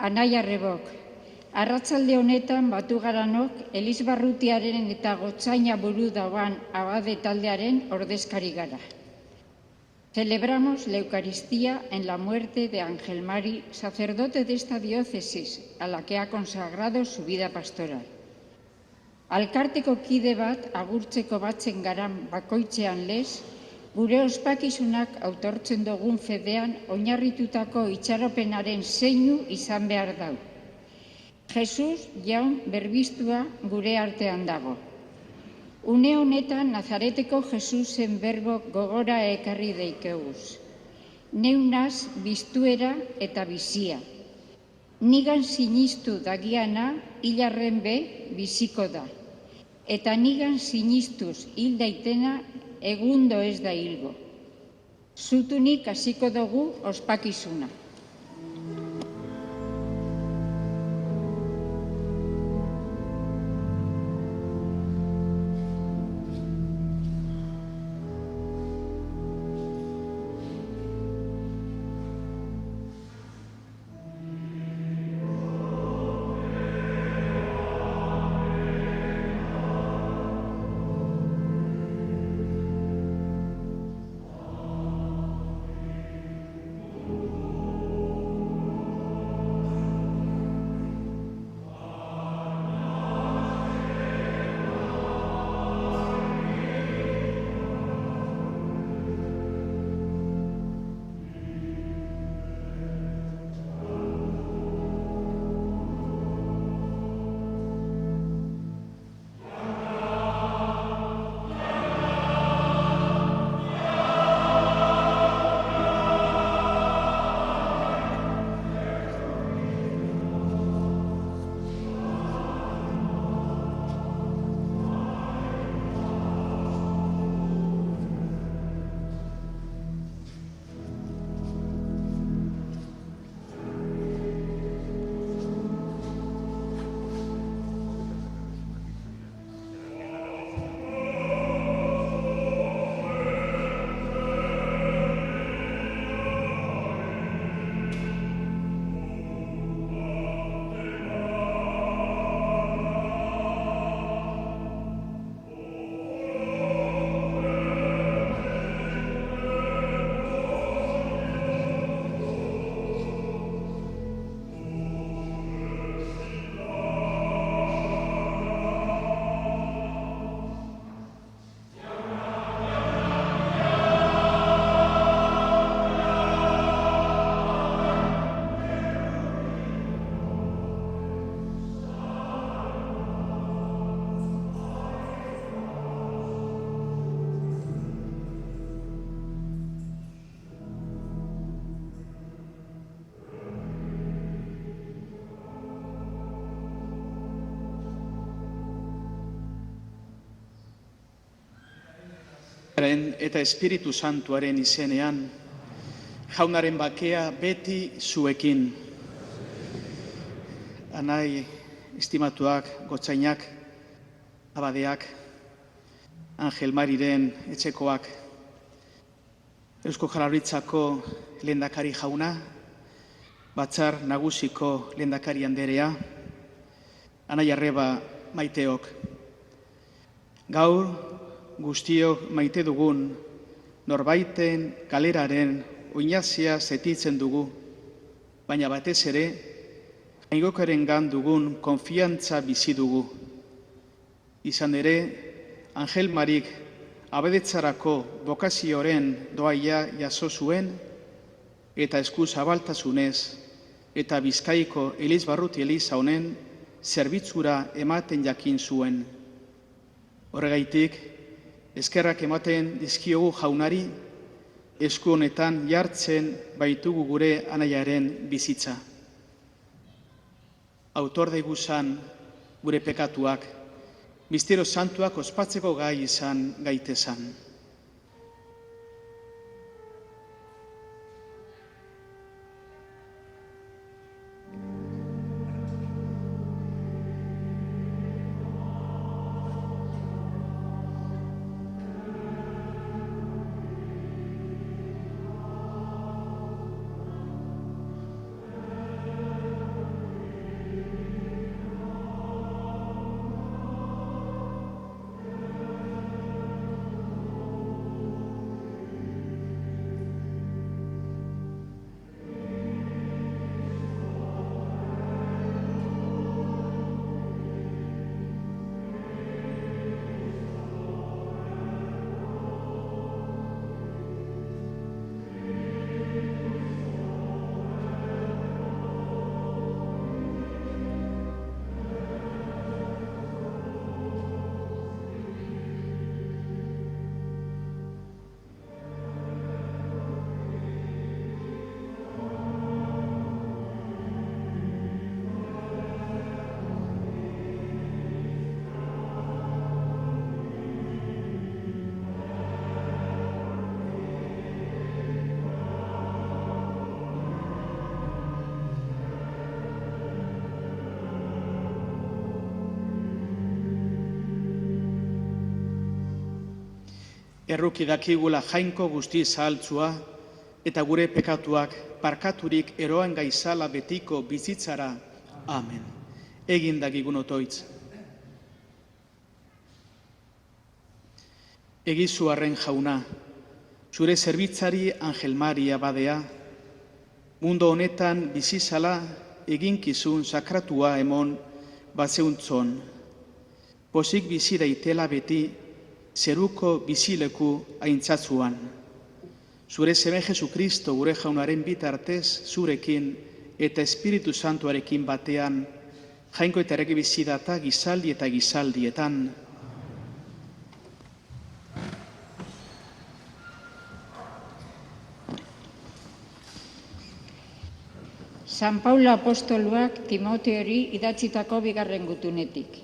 Anaia Rebok, arratsalde honetan Batugaranok Elizbarrutiaren eta Gotzaina buru dauan abade taldearen ordezkari gara. Celebramos la Eucaristía en la muerte de Ángel Mari, sacerdote de esta diócesis, a la que ha consagrado su vida pastoral. Alkarteko kide bat agurtzeko batzen garan bakoitzean lez, gure ospakizunak autortzen dugun fedean oinarritutako itxaropenaren zeinu izan behar dau. Jesus jaun berbistua gure artean dago. Une honetan Nazareteko Jesusen berbo gogora ekarri deikeuguz. Neunaz biztuera eta bizia. Nigan sinistu dagiana hilarren be biziko da. Eta nigan sinistuz hil daitena egundo ez da hilgo. Zutunik hasiko dugu ospakizuna. Eta Espiritu Santuaren izenean, jaunaren bakea beti zuekin. Anai, estimatuak, Gotzainak, abadeak, Ángel Mariren etxekoak, Eusko Jaurlaritzako lehendakari jauna, Batzar Nagusiko lehendakari anderea, Anaia Reba maiteok. Gaur, guztiok maite dugun, norbaiten kaleraren oinazia zetitzen dugu, baina batez ere, jaingokarengan dugun konfiantza bizi dugu. Izan ere, Ángel Marik abedetzarako bokazioren doaia jaso zuen, eta esku zabaltasunez, eta Bizkaiko Elizbarruti Eliza honen zerbitzura ematen jakin zuen. Horregaitik, eskerrak ematen dizkiogu jaunari, esku honetan jartzen baitugu gure anaiaren bizitza. Autor daiguzan gure pekatuak, mistero santuak ospatzeko gai izan gaitezan. erruki dakigula jainko guzti zahaltzua, eta gure pekatuak parkaturik eroan gaizala betiko bizitzara. Amen. Egin dagigun otoitz. Egizuarren jauna, zure zerbitzari Angel Mari abadea, mundu honetan bizizala eginkizun sakratua emon batzeuntzon. Pozik bizi daitela beti zeruko bizileku aintzatzuan. Zure seme Jesukristo gure jaunaren bitartez zurekin eta Espiritu Santuarekin batean, jainko eta errege bizidata gizaldi eta gizaldietan. San Paulo apostoluak Timoteori idatzitako 2. gutunetik.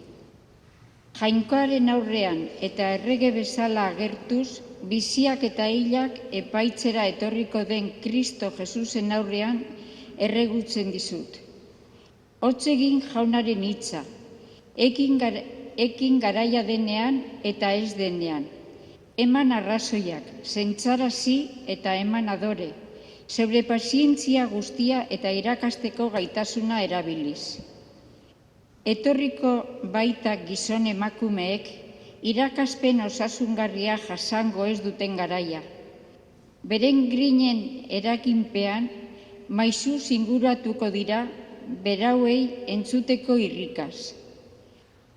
Jainkoaren aurrean eta errege bezala agertuz, biziak eta hilak epaitzera etorriko den Kristo Jesusen aurrean erregutzen dizut. Hotz egin jaunaren hitza, ekin garaia denean eta ez denean. Eman arrazoiak, zentzarazi eta eman adore, zeure pazientzia guztia eta irakasteko gaitasuna erabiliz. Etorriko baita gizon emakumeek irakaspen osasungarria jasango ez duten garaia. Beren grinen eraginpean maizu inguratuko dira berauei entzuteko irrikaz.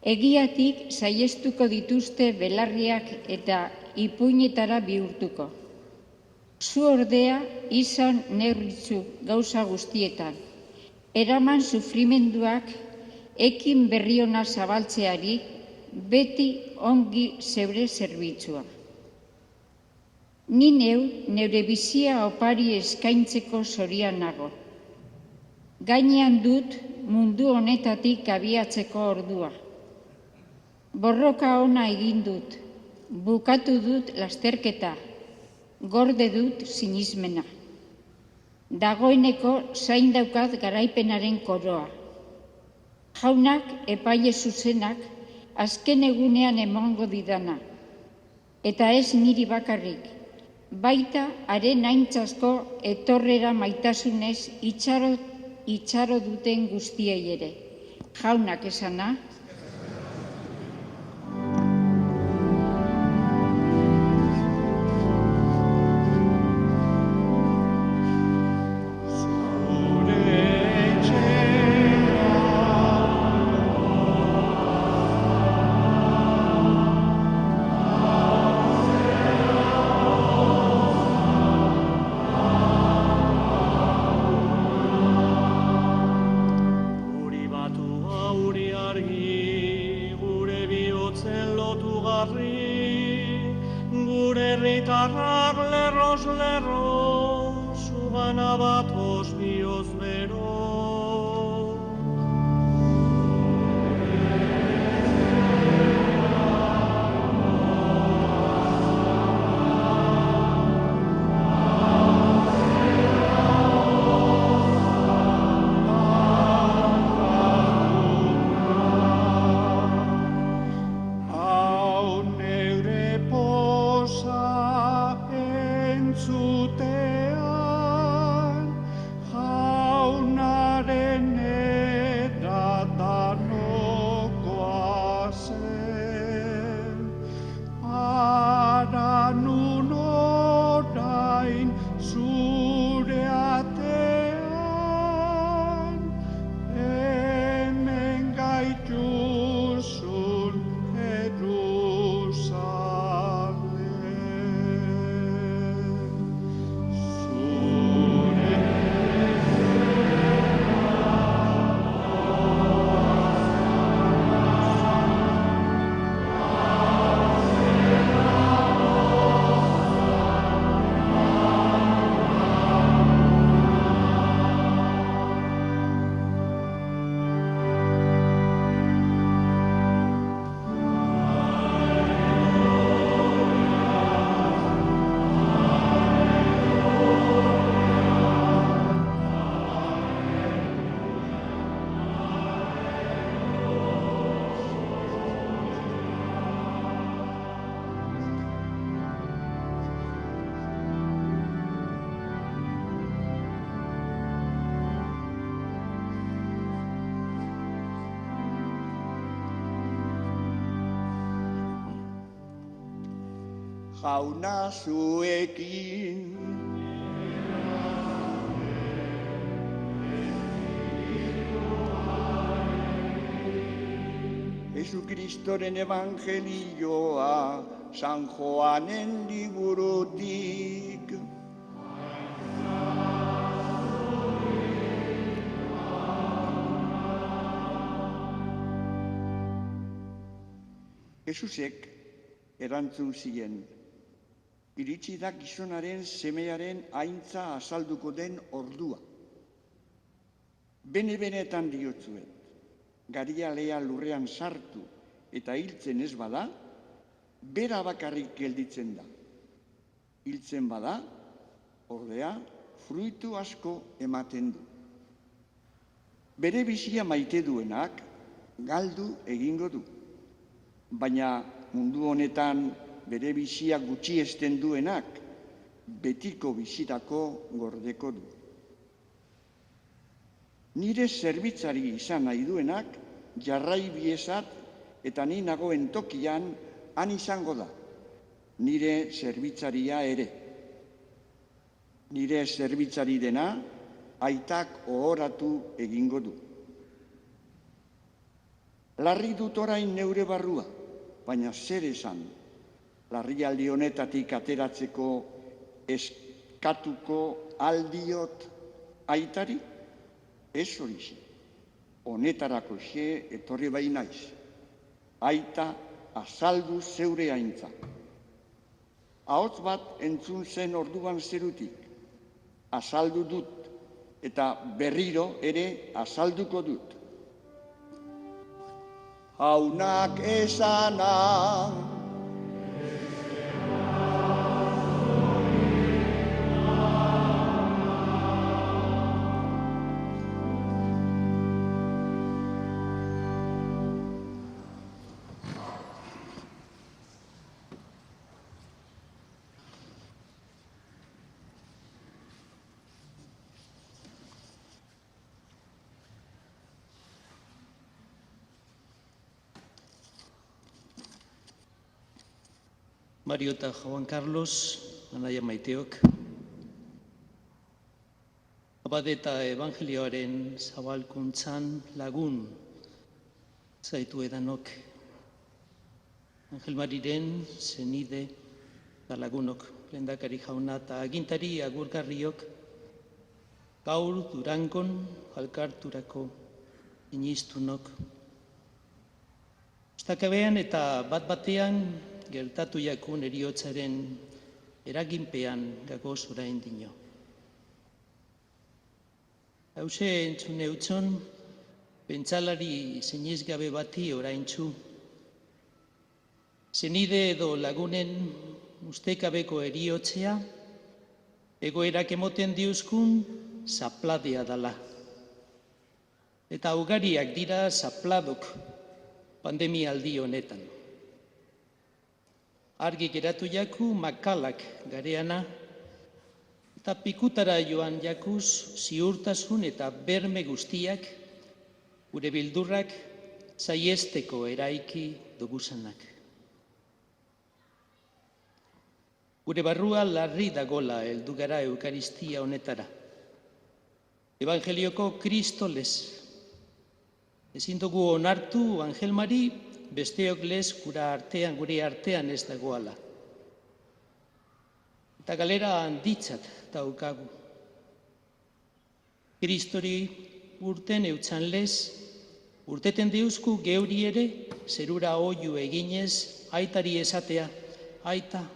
Egiatik saihestuko dituzte belarriak eta ipuinetara bihurtuko. Zu ordea izan neurritzu gauza guztietan. Eraman sufrimenduak ekin berriona zabaltzeari beti ongi zeure zerbitzua. Ni neure bizia opari eskaintzeko zorian nago. Gainean dut mundu honetatik abiatzeko ordua. Borroka ona egin dut, bukatu dut lasterketa, gorde dut sinismena. Dagoeneko zain daukat garaipenaren koroa. Jaunak epaile zuzenak azken egunean emango didana. Eta ez niri bakarrik, baita haren aintzazko etorrera maitasunez itxaro duten guztiei ere. Jaunak esana. Jauna zuekin. Jesukristoren evangelioa San Joanen liburutik. Jesusek erantzun zien, iritsi da gizonaren semearen aintza azalduko den ordua. Bene-benetan diotzuet, garialea lurrean sartu eta hiltzen ez bada, bera bakarrik gelditzen da. Hiltzen bada, ordea, fruitu asko ematen du. Bere bizia maite duenak galdu egingo du. Baina mundu honetan bere bizia gutxiesten duenak betiko bizitako gordeko du. Nire zerbitzari izan nahi duenak jarrai biezat eta ni nagoen tokian han izango da. Nire zerbitzaria ere. Nire zerbitzari dena aitak ohoratu egingo du. Larri dut orain neure barrua, baina zer esan, larrialdi honetatik ateratzeko eskatuko aldiot aitari? Ez horixe, honetarako xe etorri bai naiz. Aita, azaldu zeure aintza. Ahots bat entzun zen orduan zerutik. Azaldu dut, eta berriro ere azalduko dut. Jaunak esana. Mario eta Juan Carlos, anaia maiteok. Abade eta evangelioaren zabalkuntzan lagun zaitu edanok. Angel Mariren, zenide eta lagunok, lehendakari jauna eta agintari agurgarriok, gaur Durangon alkarturako inistunok. Ostakabean eta bat-batean gertatu jakun heriotzaren eraginpean gagoz orain dino. Hauze entzune utzon, pentsalari zinezgabe bati oraintzu. Zenide edo lagunen ustekabeko heriotzea, egoerak emoten diuzkun zapladea dala. Eta ugariak dira zapladok pandemialdi honetan. Argi geratu jaku makalak gareana, eta pikutara joan jakuz ziurtasun eta berme guztiak, gure bildurrak saiesteko eraiki duguzanak. Gure barrua larri dagola heldu gara Eukaristia honetara. Evangelioko kristolez. Ezin dugu onartu Angel Mari, besteok lez gure artean ez dagoala. Eta galera handitzat daukagu. Kristori urten eutzan lez, urteten deuzku geuri ere, zerura oiu eginez, aitari esatea, aita,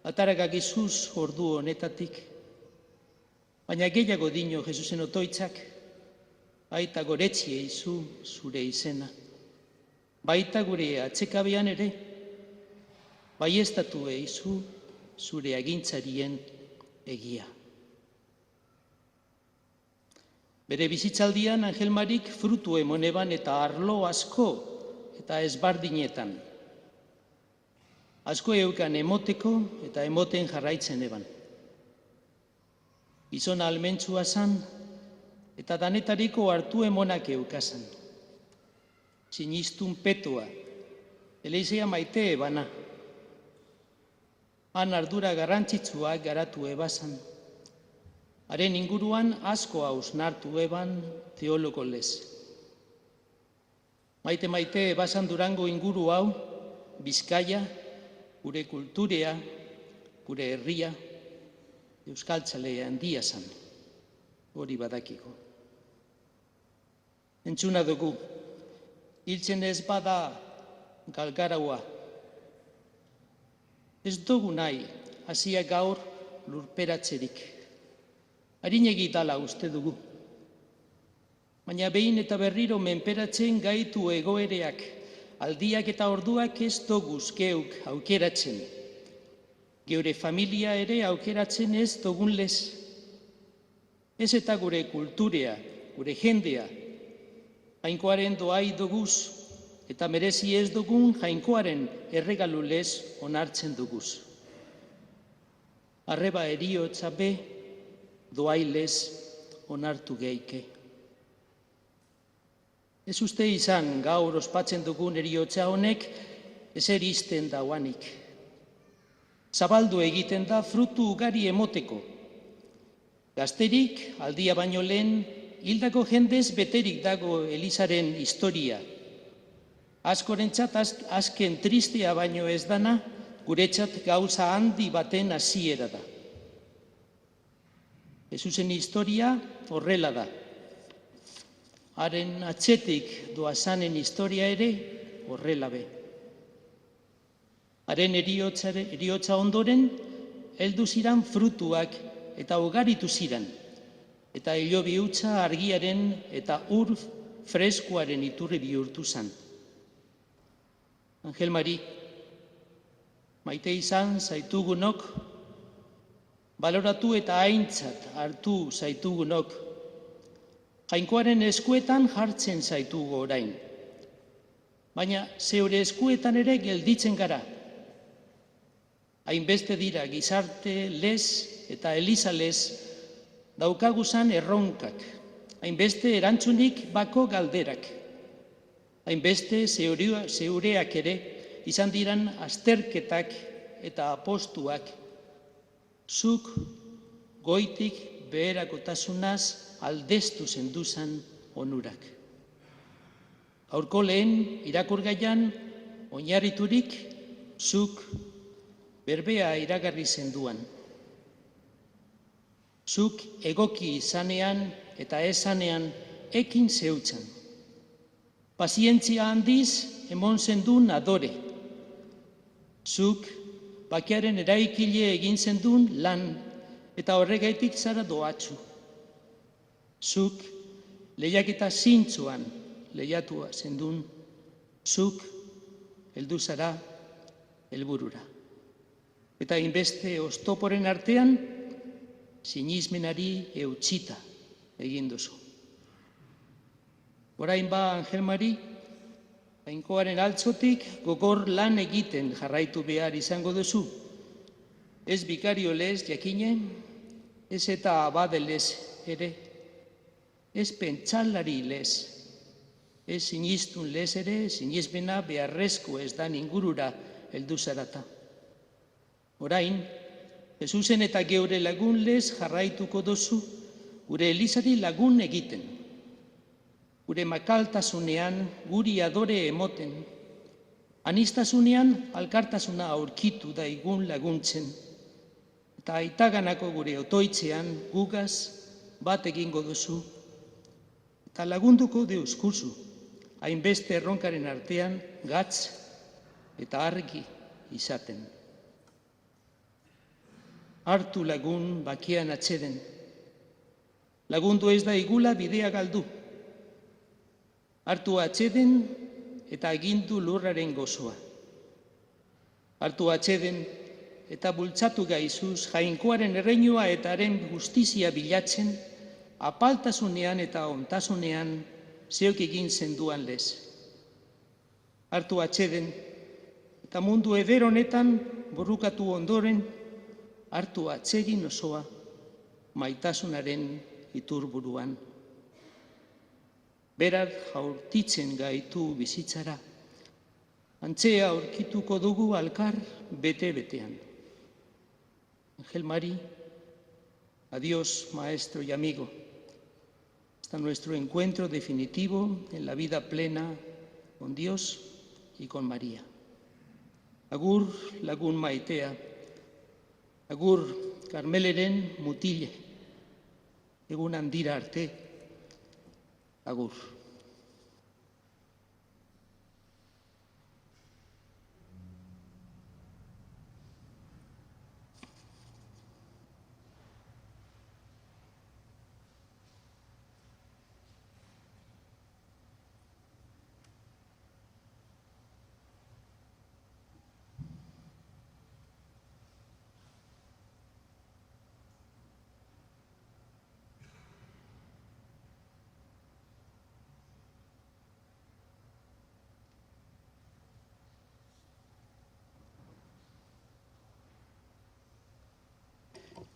ataragagizuz ordu honetatik. Baina gehiago dino Jesusen otoitzak, aita goretzie izu zure izena. Baita gure atzekabean ere, baiestatu eizu zure agintzarien egia. Bere bizitzaldian Angel Marik frutu emoneban eta arlo asko eta ezbardinetan. Asko eukan emoteko eta emoten jarraitzen eban. Gizona almentsua zan eta danetariko hartu emonak eukasan. Sinistun petua, eleizea maite ebana. Han ardura garrantzitsuak garatu ebazan. Haren inguruan asko hausnartu eban teologo lez. Maite ebazan Durango inguru hau, Bizkaia, gure kulturea, gure herria, euskaltzalea handia zan. Hori badakiko. Entzuna dugu, hiltzen ez bada galgaraua. Ez dugu nahi, hasia gaur lurperatzerik. Harinegi dala uste dugu. Baina behin eta berriro menperatzen gaitu egoereak, aldiak eta orduak ez doguz geuk aukeratzen. Geure familia ere aukeratzen ez dugun lez. Ez eta gure kulturea, gure jendea, jainkoaren doai duguz, eta merezi ez dugun jainkoaren erregalu lez onartzen duguz. Arreba eriotza be, doai lez onartu geike. Ez uste izan gaur ospatzen dugun eriotza honek ezer izten dauanik. Zabaldu egiten da frutu ugari emoteko. Gazterik, aldia baino lehen, hildako jendez beterik dago Elizaren historia. Askorentzat azken tristea baino ez dana, guretzat gauza handi baten hasiera da. Jesusen historia horrela da. Haren atzetik doazanen historia ere horrela be. Haren eriotza ondoren, heldu ziran frutuak eta ugaritu ziran, eta hilobi hutsa argiaren eta ur freskoaren iturri bihurtu zan. Angel Mari, maite izan zaitugunok, baloratu eta aintzat hartu zaitugunok, jainkoaren eskuetan jartzen zaitugu orain. Baina zeure eskuetan ere gelditzen gara. Hainbeste dira gizarte lez eta eliza lez daukaguzan erronkak, hainbeste erantzunik bako galderak, hainbeste zeureak ere izan diran azterketak eta apostuak, zuk goitik beherakotasunaz aldestu zenduzan onurak. Gaurko lehen irakurgaian oinarriturik zuk berbea iragarri zenduan. Zuk egoki izanean eta esanean ekin zeutzan. Pazientzia handiz emon zendun adore. Zuk bakearen eraikile egin zendun lan eta horregaitik zara doatzu. Zuk lehiaketa zintzuan lehiatua zendun, zuk heldu zara helburura. Eta inbeste oztoporen artean, sinismenari eutsita egin duzu. Orain ba, Angel Mari, jainkoaren altzotik gogor lan egiten jarraitu behar izango duzu. Ez bikario lez jakinen, ez eta abadelez ere, ez pentsalari lez, ez sinistun lez ere, sinismena beharrezko ez dan ingurura heldu zarata. Orain, Jesusen eta geure lagun lez jarraituko dozu, gure Elizari lagun egiten. Gure makaltasunean guri adore emoten, anistasunean alkartasuna aurkitu daigun laguntzen, eta aitaganako gure otoitzean gugaz bat egingo duzu, eta lagunduko deuskuzu, hainbeste erronkaren artean gatz eta argi izaten. Hartu lagun bakean atzeden. Lagundu ez da igula bidea galdu. Hartu atzeden eta agindu lurraren gozoa. Hartu atzeden eta bultzatu gaizuz jainkoaren erreinua eta haren justizia bilatzen, apaltasunean eta ontasunean zeok egin zenduan lez. Hartu atzeden eta mundu eder honetan borrukatu ondoren, hartu atsegin osoa maitasunaren iturburuan. Berak jaurtitzen gaitu bizitzara. Antzea aurkituko dugu alkar bete-betean. Ángel Mari, adiós, maestro y amigo, hasta nuestro encuentro definitivo en la vida plena con Dios y con María. Agur lagun maitea, agur Karmeleren mutile, egun handira arte, agur.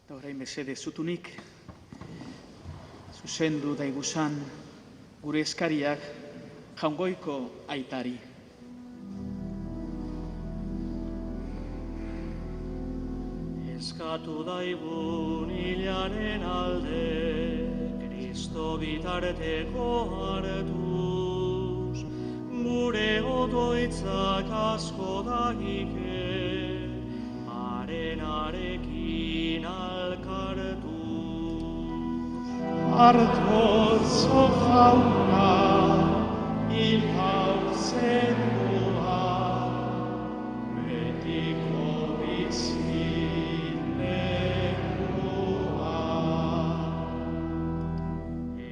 Eta orain mesede zutunik, zuzendu daiguzan gure eskariak jaungoiko aitari. Eskatu daigun hilaren alde, Kristo bitarteko hartuz, gure otoitzak asko dagike, arenarekin alkartuz. Artotzo jauna, hil hauzenua, betiko bizilekua.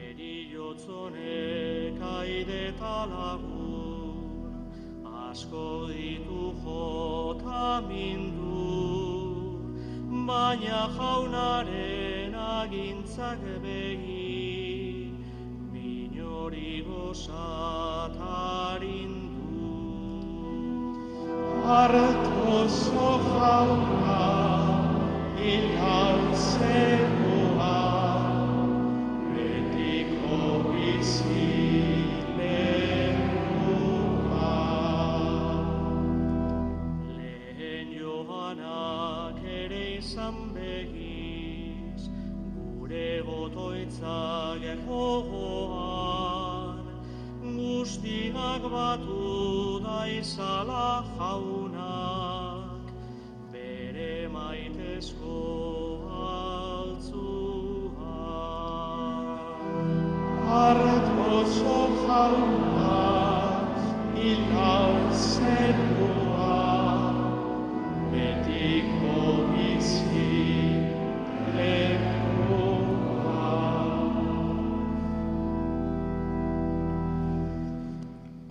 Eriotzonek aide talagun, asko ditu jota mindu, baina jaunaren agintzak begi, minori gozat harindu. Artotzo jauna, hil hauzenua, betiko bizilekua. Lehen Johanak ere izan begiz, gure botoitzak gogoan, guztiak batu daizala jaunak, bere maitezko altzuan. Artotzo jauna, hil hauzenua, betiko bizilekua.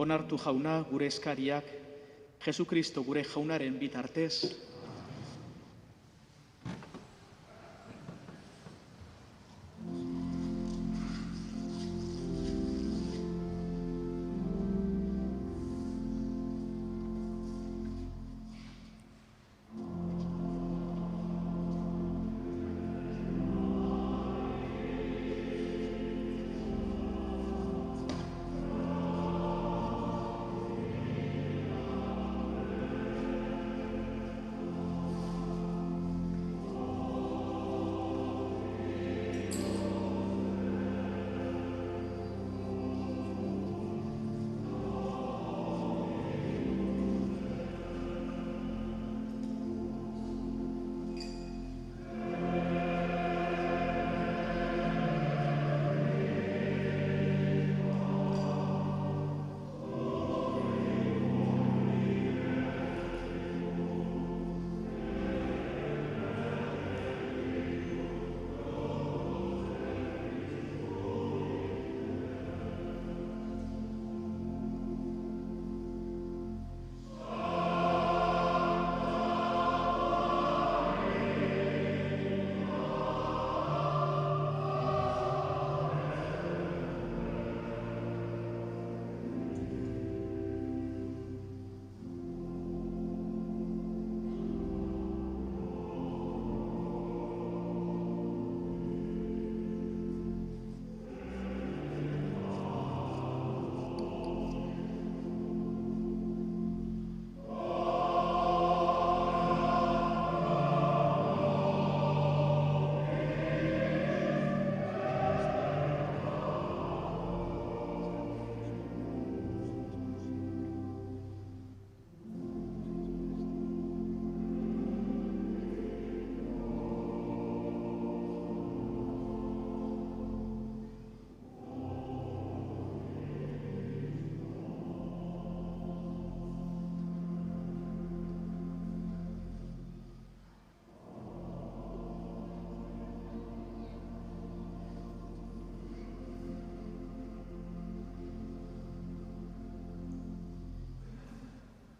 Onartu jauna gure eskariak, Jesukristo gure jaunaren bitartez,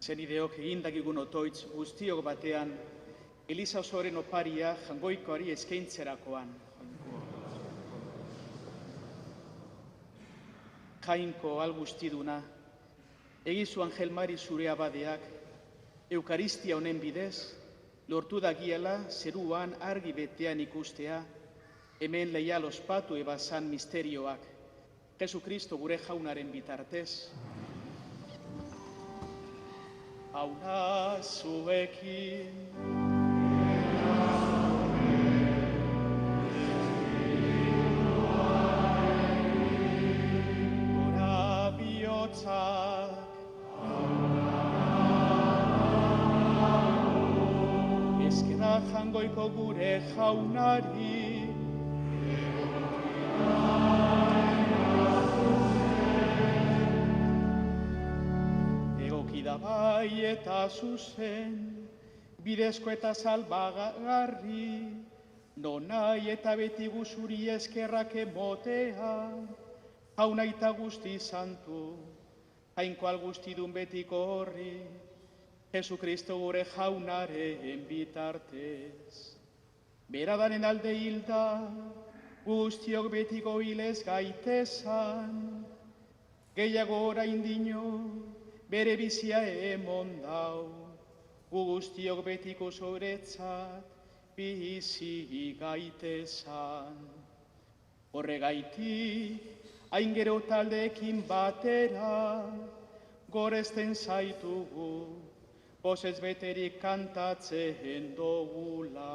Zenideok egindagigun otoitz guztiok batean, Eliza osoren oparia jangoikoari eskaintzerakoan. Jainko algustiduna, egizu Angelmari zure abadeak, Eukaristia honen bidez, lortu dagiela zeruan argi betean ikustea, hemen leial ospatu ebazan misterioak, Jesukristo gure jaunaren bitartez. Hauna zuekin, gora bihotzak, ezkera jangoiko gure jaunari, bai eta zuzen, bidezko eta salbagarri, nonai eta beti guzuri eskerrak emotea, jauna eta guzti santu, jainko algustidun betiko horri, Jesukristo gure jaunaren bitartez. Beradanen alde hilda, guztiok betiko hilez gaitezan, gehiago orain dino, bere bizia emon dau, guztiok betiko zoretzat bizi gaitezan. Horregaitik, hain gero taldeekin batera, goresten zaitugu, bozez beterik kantatzen dogula.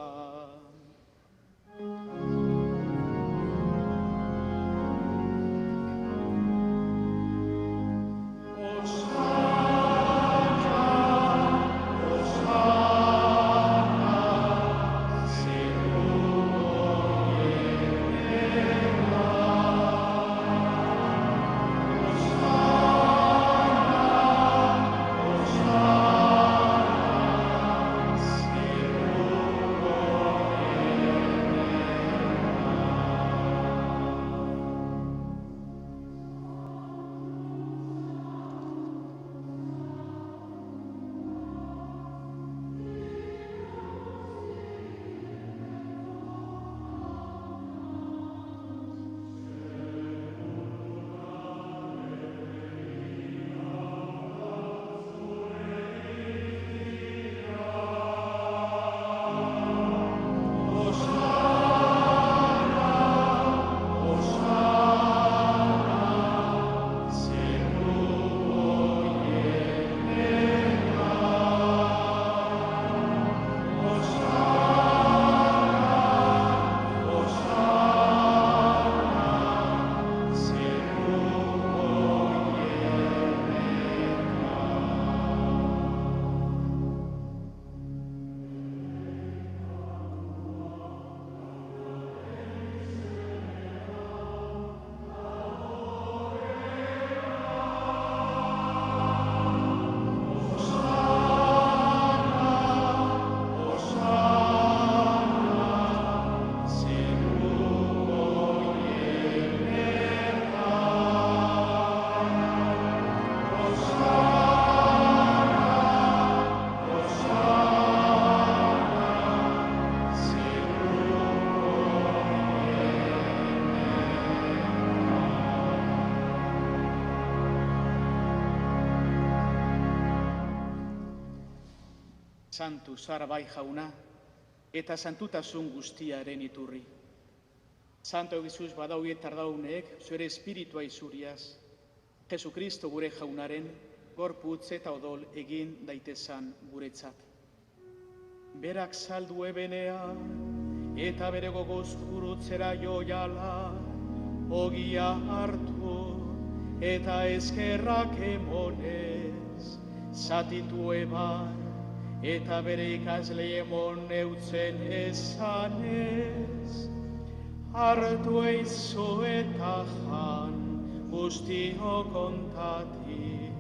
Santu zara bai jauna, eta santutasun guztiaren iturri. Santo egizuz badauet tardauneek, zure espiritua izuriaz, Jesukristo gure jaunaren, gorputz eta odol egin daitezan guretzat. Berak saldu ebenea, eta bere gogoz gurutzera joiala, ogia hartu, eta eskerrak emonez, zatitu eban, eta bere ikasle emon eutzen esanez, hartu eizu eta jan guztio kontatik,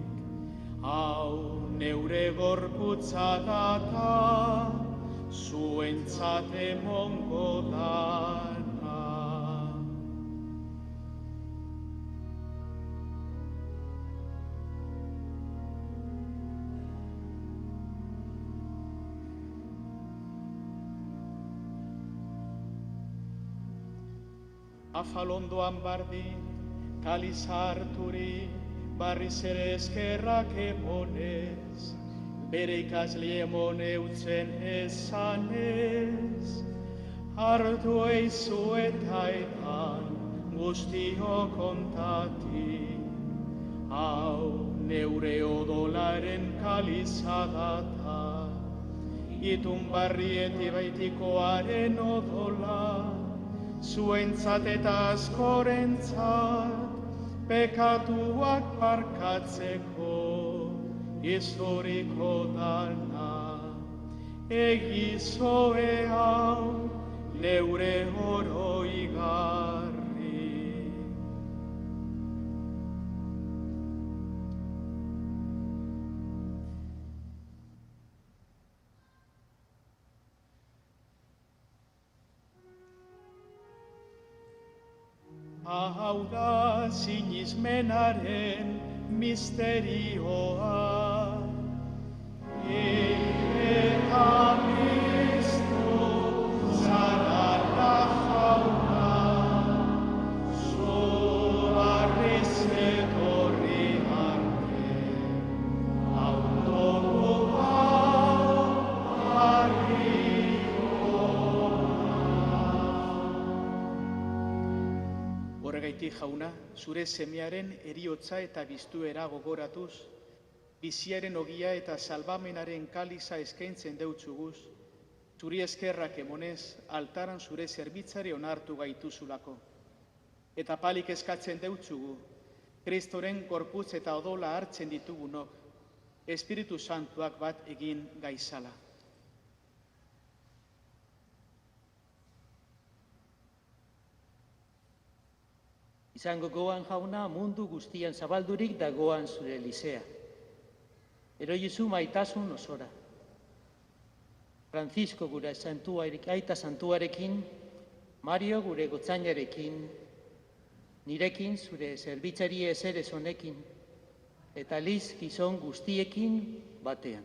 hau neure gorputza data, zuentzat emongo dana. afalondoan bardin, kaliz harturi, barriz ere eskerrak emonez, bere ikasle emone utzen esanez, hartu eizu eta edan guztio kontati, hau neure odolaren kaliza data, itun barrieti baitikoaren odola, zuentzat eta askorentzat, pekatuak parkatzeko historiko dana. Egizoe hau neure oroigarri. Hau da sinismenaren misterioa, eta Kristo zarata jauna, zoarriz etorri arte, Horregaitik jauna, zure semearen eriotza eta biztuera gogoratuz, biziaren ogia eta salbamenaren kaliza eskaintzen deutzuguz, zuri eskerrak emonez, altaran zure zerbitzari onartu gaituzulako. Eta palik eskatzen deutzugu, Kristoren gorputz eta odola hartzen ditugunok, Espiritu Santuak bat egin gaizala. Izango goan jauna mundu guztian zabaldurik dagoan zure Elizea. Eroizu maitasun osora. Francisco gure aita santuarekin, Mario gure gotzainarekin, nirekin zure zerbitzari ezerez honekin, eta Liz gizon guztiekin batean.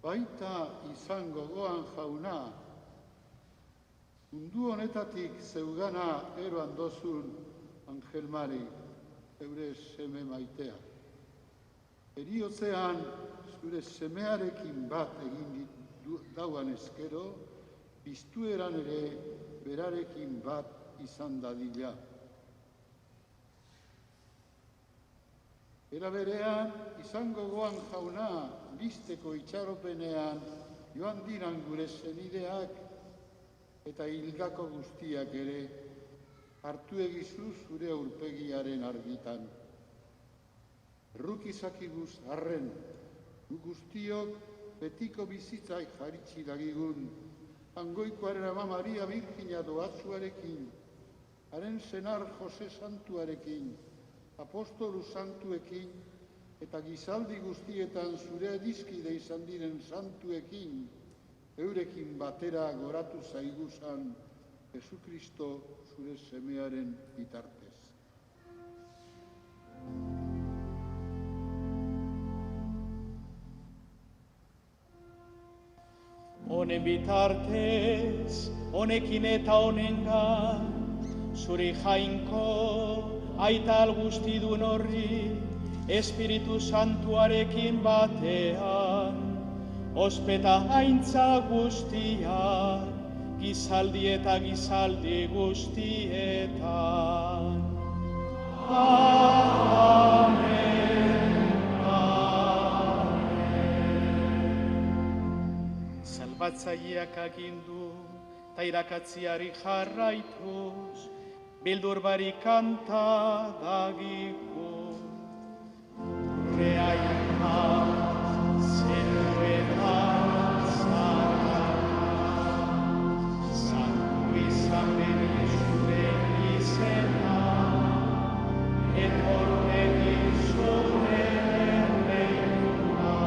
Baita izango goan jauna, mundu honetatik zeugana eroan dozun Angel Mari, eure seme maitea. Eriotzean zure semearekin bat egin dauan eskero, biztueran ere berarekin bat izan dadila. Era berean, izango goan jauna, bizteko itxaropenean joan diran gure senideak eta hilgako guztiak ere hartu egizu zure aurpegiaren argitan. Errukizakiguz arren, gu guztiok betiko bizitzai jaritsi dagigun, Angoikoaren ama Maria Virgina doatzuarekin, haren senar Jose Santuarekin, apostolu santuekin, eta gizaldi guztietan zure dizkide izan diren santuekin, eurekin batera goratu zaiguzan Jesukristo zure semearen bitartez. Honen bitartez, honekin eta honengan, zuri jainko, aita guztidun horri, Espiritu Santuarekin batean, ospeta aintza guztiak, gizaldi eta gizaldi guztietan. Amen, amen. Salbatzaileak agindu, ta irakatziari jarraituz, bildur barik kanta dagiku. Reaian zerretan zarara, santu izan bere zure izena, etortegi zure erreina,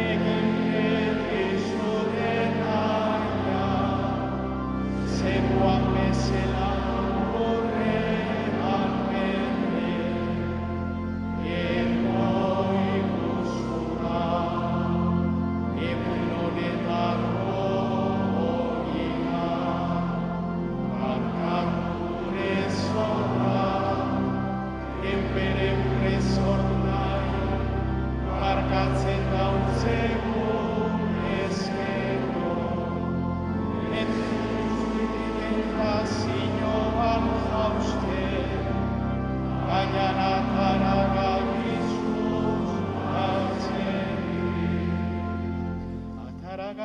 egin bere zure naia, zegoan bezala horre almen.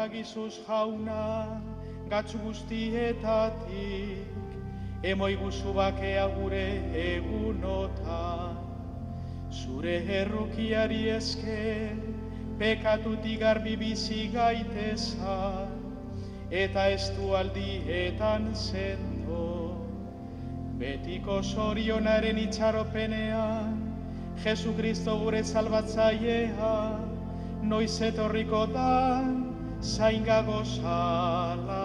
Gizuz jauna, gatzu guztietatik, emoiguzu bakea gure egunotan. Zure errukiari esker, pekatutik garbi bizi gaitezan, eta estualdietan sendo. Betiko zorionaren itxaropenean, Jesu Kristo gure salbatzailea, noiz etorriko da, zainga gozala.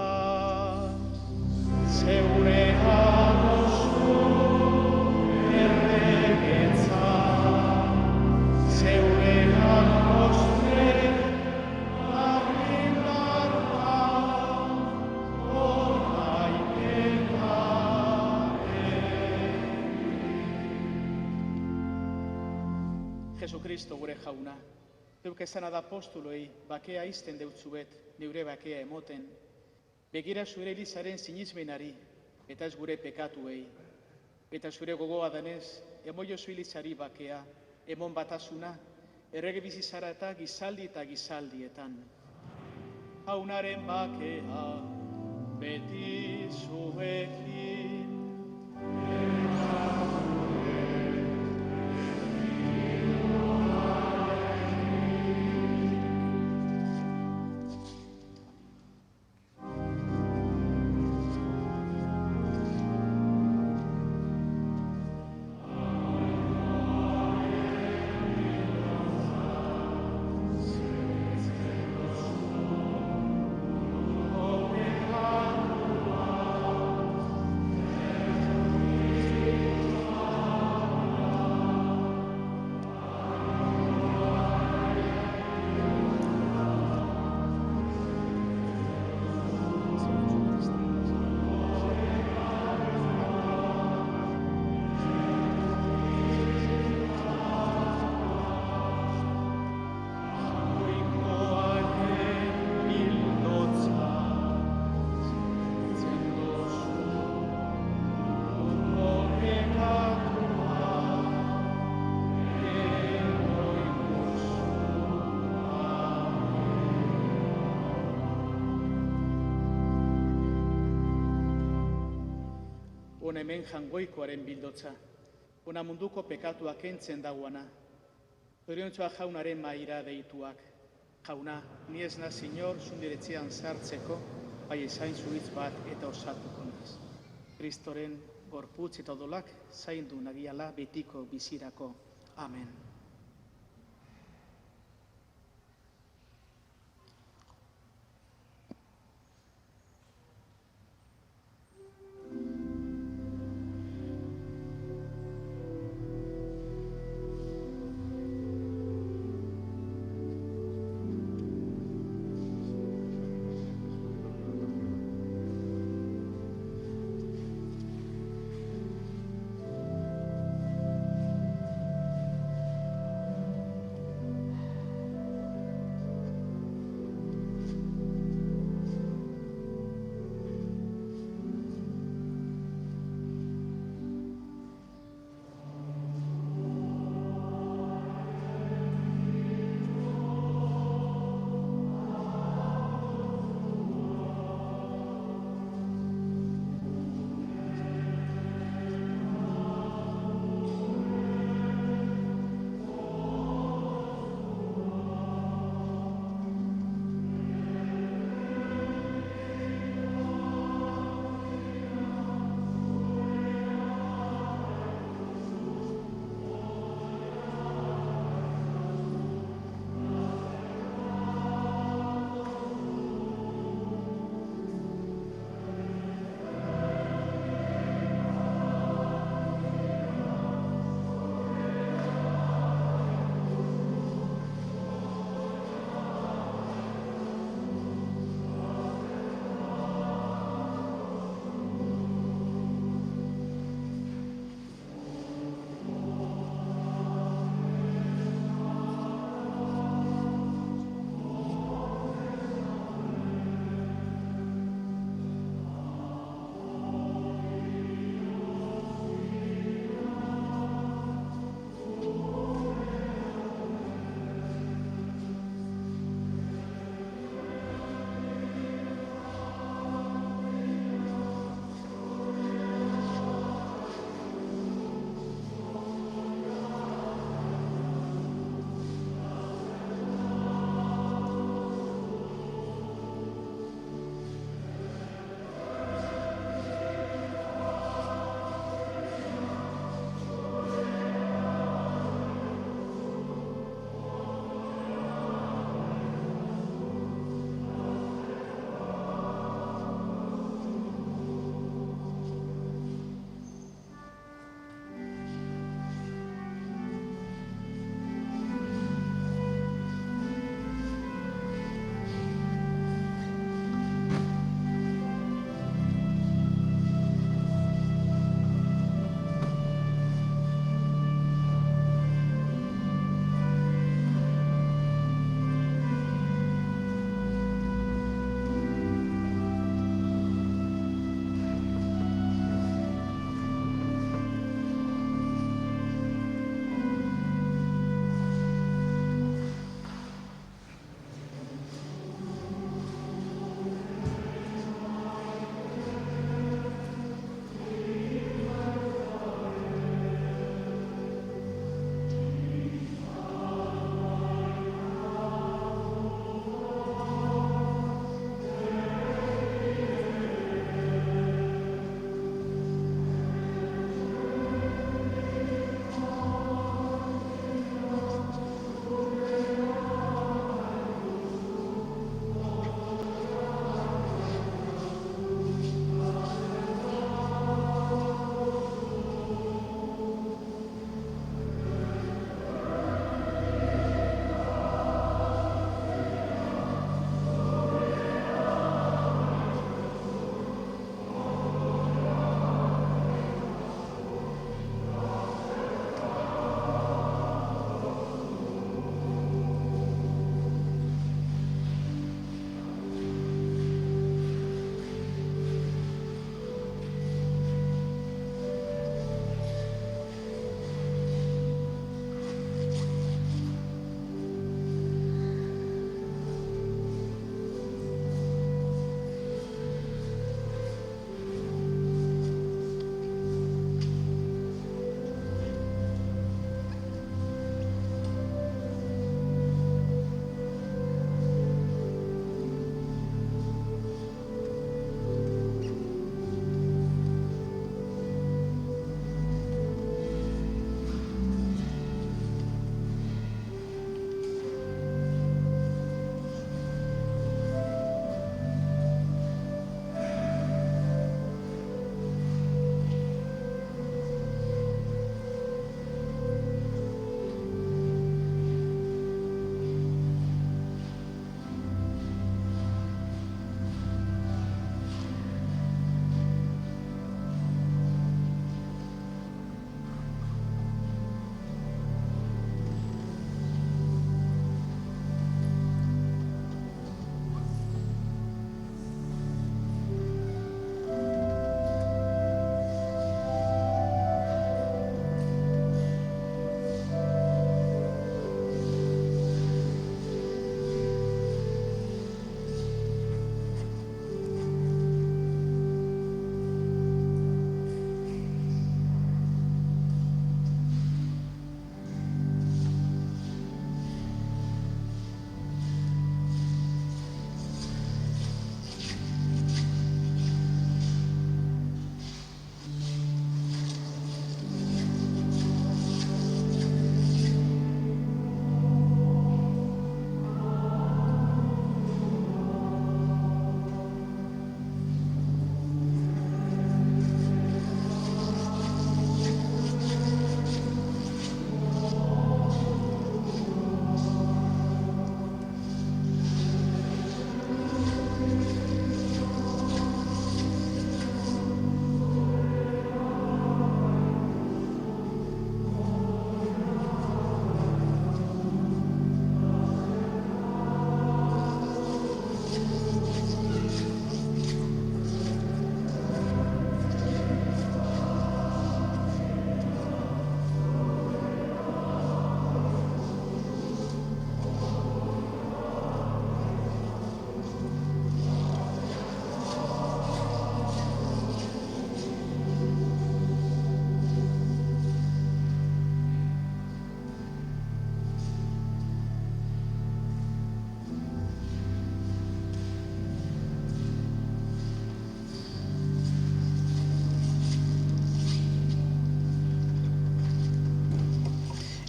Zeure adozu erregetza, zeure agostre argindarra, oraiketa Jesucristo gure jauna, deuk esan da apostoloi, bakea izten deutzuet, neure bakea emoten, begira zure Elizaren sinizmenari, eta ez gure pekatuei, eta zure gogoa denez, emoiozu Elizari bakea, emon batasuna, errege bizizara eta gizaldietan. Jaunaren bakea, beti zuekin. Hona hemen jangoikoaren bildotza, hona munduko pekatuak kentzen dagoana. Zoriontsua jaunaren maira deituak. Jauna, ni ez naz inor zundiretzean sartzeko, bai ezain zuitz bat eta osatuko naz. Kristoren gorputz eta odolak zaindu nagiala betiko bizirako. Amen.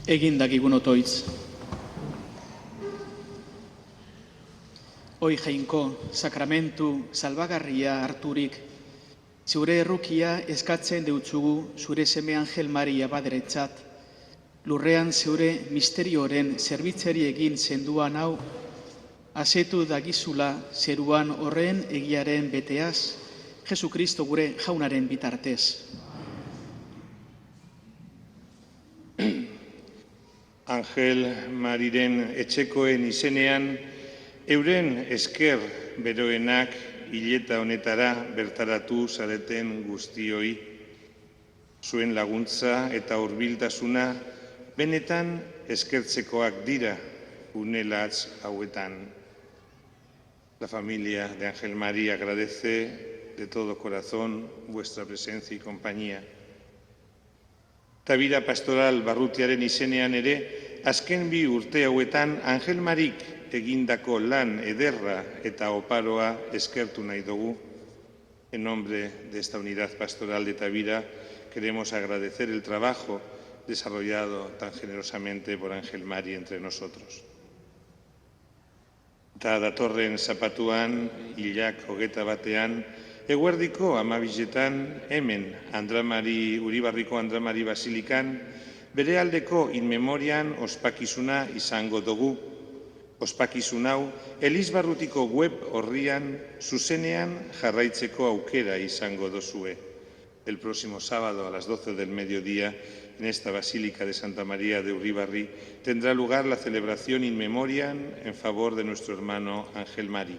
Egin dakigun otoitz. Hoi jainko, sakramentu salbagarria harturik, zure errukia eskatzen deutzugu zure seme Angel Maria baderetzat, lurrean zure misterioren zerbitzeri egin zenduan hau, asetu dagizula zeruan horren egiaren beteaz, Jesu Kristo gure jaunaren bitartez. Angel Mariren etxekoen izenean, euren esker beroenak hileta honetara bertaratu zareten guztioi, zuen laguntza eta hurbiltasuna benetan eskertzekoak dira unelatz hauetan. La familia de Ángel Mari agradece de todo corazón vuestra presencia y compañía. Tavira pastoral barrutiaren izenean ere, azken bi urte hauetan Ángel Marik egindako lan ederra eta oparoa eskertu nahi dugu. En nombre de esta unidad pastoral de Tavira, queremos agradecer el trabajo desarrollado tan generosamente por Ángel Mari entre nosotros. Eta datorren zapatuan, hilak 21, eguerdiko 12etan hemen Uribarriko Andramari Basilikan, bere aldeko inmemorian ospakizuna izango dugu. Ospakizun hau, Elizbarrutiko web orrian zuzenean jarraitzeko aukera izango dozue. El próximo sábado a las 12 del mediodía, en esta Basílica de Santa María de Uribarri, tendrá lugar la celebración in memoriam en favor de nuestro hermano Ángel Mari.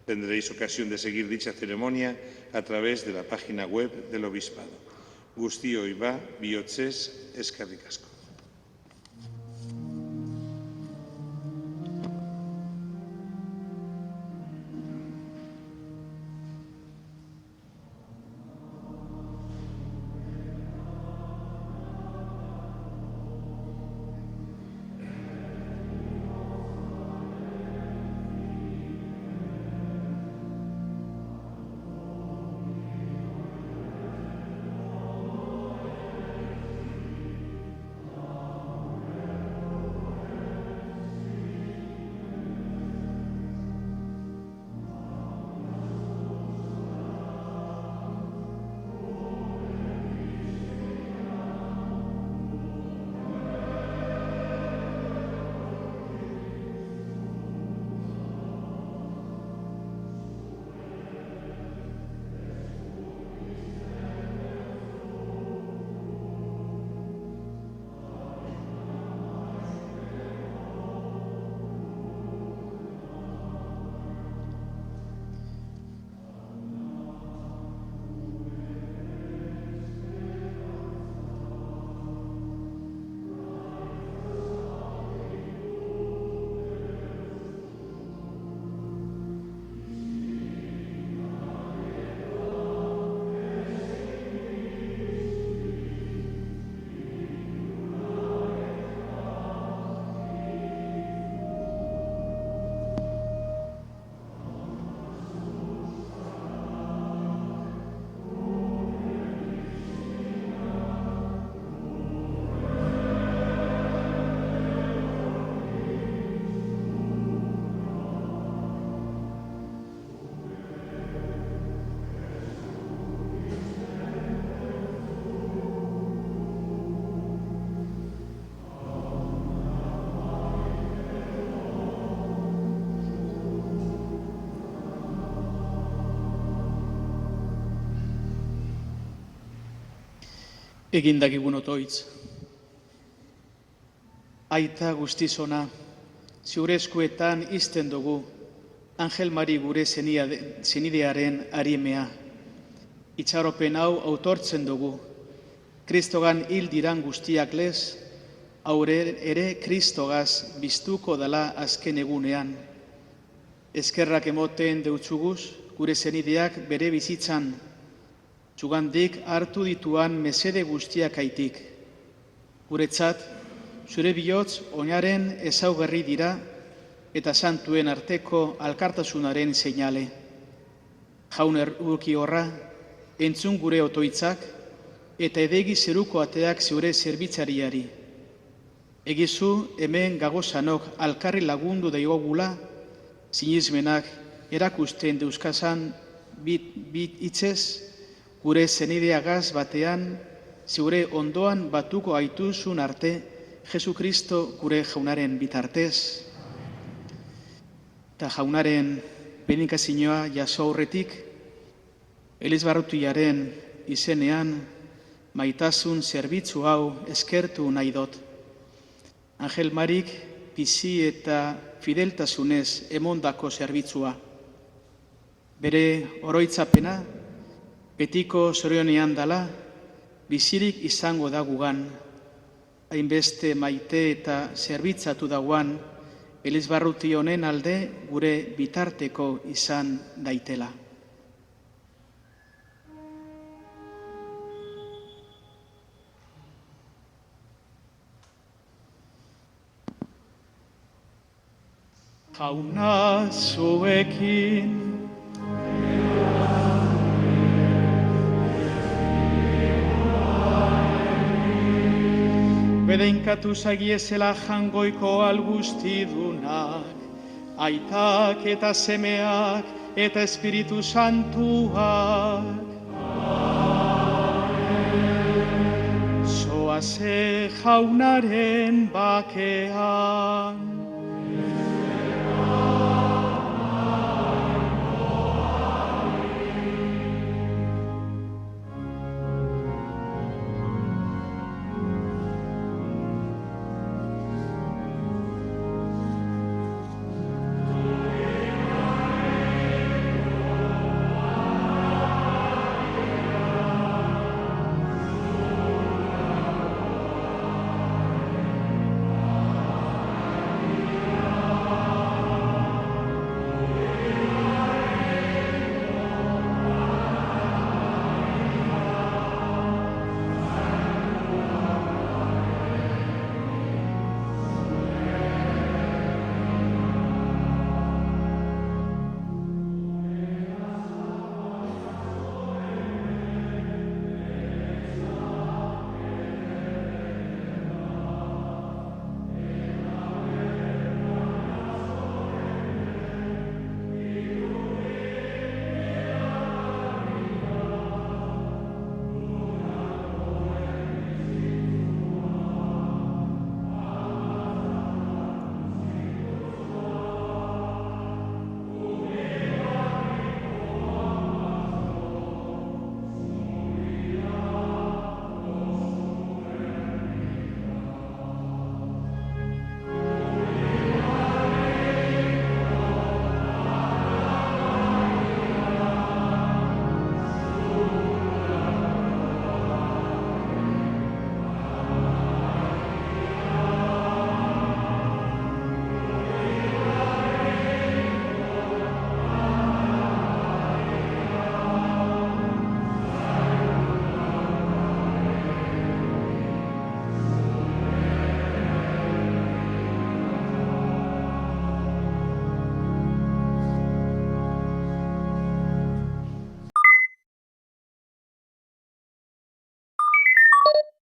Tendréis ocasión de seguir dicha ceremonia a través de la página web del Obispado. Guztioi ba, bihotzez, eskerrik asko. Egin dakigun otoitz. Aita guztizona, zure eskuetan izten dugu, Ángel Mari gure zenidearen arimea. Itxaropen hau autortzen dugu, Kristogan hil diran guztiak lez, aurre ere Kristogaz biztuko dela azken egunean. Eskerrak emoten deutzuguz, gure zenideak bere bizitzan, txugandik hartu dituan mesede guztiak aitik. Guretzat, zure bihotz oinaren ezaugarri dira eta santuen arteko alkartasunaren seinale. Jaun urki horra, entzun gure otoitzak eta edegi zeruko ateak zure zerbitzariari. Egizu hemen gagozanok alkarri lagundu daigogula, sinismenak erakusten deuskazan bit hitzez, gure zenideagaz batean, zeure ondoan batuko aituzun arte, Jesukristo gure jaunaren bitartez. Eta jaunaren benikazioa jaso aurretik, Elizbarrutiaren izenean, maitasun zerbitzu hau eskertu nahi dut. Angel Marik bizi eta fideltasunez emondako zerbitzua. Bere oroitzapena, betiko zorionean dala, bizirik izango da gugan, hainbeste maite eta zerbitzatu dauan, Elizbarruti honen alde gure bitarteko izan daitela. Jauna zuekin, bedeinkatu zagiezela jangoiko alguztidunak, aitak eta semeak eta Espiritu Santuak. Zoaze jaunaren bakean.